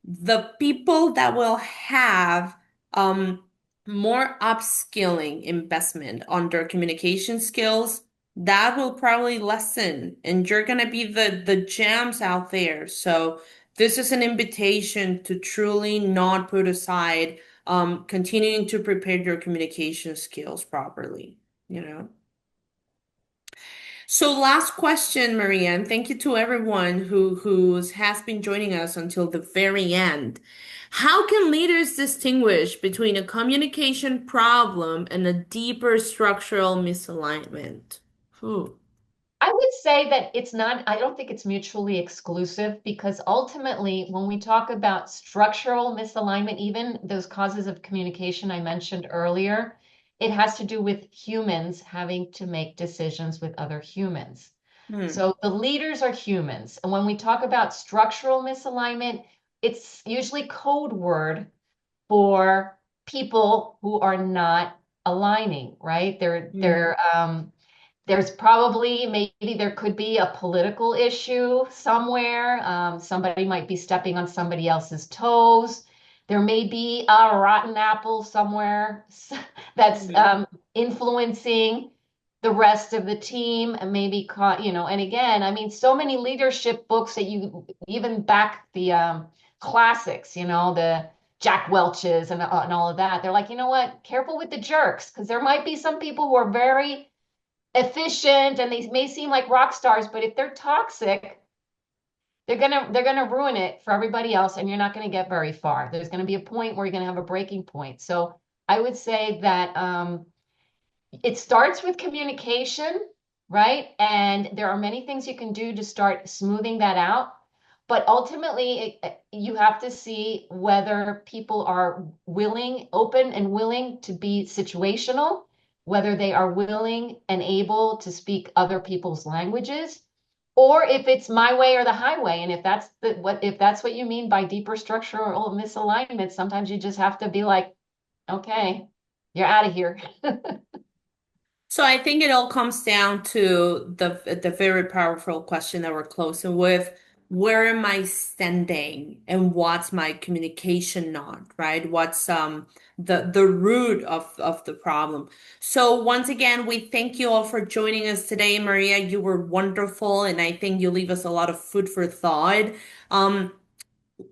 the people that will have um, more upskilling investment on their communication skills, that will probably lessen, and you're gonna be the gems out there. So this is an invitation to truly not put aside continuing to prepare your communication skills properly, you know? So last question, Maria, and thank you to everyone who has been joining us until the very end. How can leaders distinguish between a communication problem and a deeper structural misalignment? Whew. I would say that I don't think it's mutually exclusive because ultimately, when we talk about structural misalignment, even those causes of communication I mentioned earlier, it has to do with humans having to make decisions with other humans. Hmm. So the leaders are humans. And when we talk about structural misalignment, it's usually code word for people who are not aligning, right? Hmm. There's probably, maybe there could be a political issue somewhere. Somebody might be stepping on somebody else's toes. There may be a rotten apple somewhere that's Hmm. influencing the rest of the team and maybe caught, and again, I mean, so many leadership books that you even back the classics, the Jack Welch's and all of that. They're like, you know what? Careful with the jerks, because there might be some people who are very efficient and they may seem like rock stars, but if they're toxic, they're gonna ruin it for everybody else, and you're not gonna get very far. There's gonna be a point where you're gonna have a breaking point. So I would say that it starts with communication, right? And there are many things you can do to start smoothing that out. But ultimately, you have to see whether people are willing, open and willing to be situational, whether they are willing and able to speak other people's languages, or if it's my way or the highway. And if that's what you mean by deeper structural misalignment, sometimes you just have to be like, okay, you're out of here. So I think it all comes down to the very powerful question that we're closing with. Where am I standing and what's my communication not, right? What's the root of the problem. So once again, we thank you all for joining us today. Maria, you were wonderful, and I think you leave us a lot of food for thought. Um,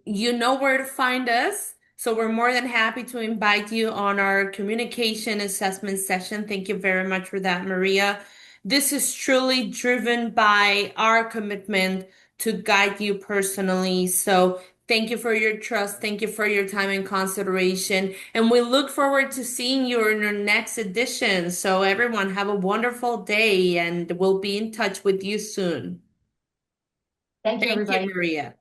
you know where to find us. So we're more than happy to invite you on our communication assessment session. Thank you very much for that, Maria. This is truly driven by our commitment to guide you personally. So thank you for your trust. Thank you for your time and consideration. And we look forward to seeing you in our next edition. So everyone have a wonderful day and we'll be in touch with you soon. Thank you, Thank you, everybody. Maria.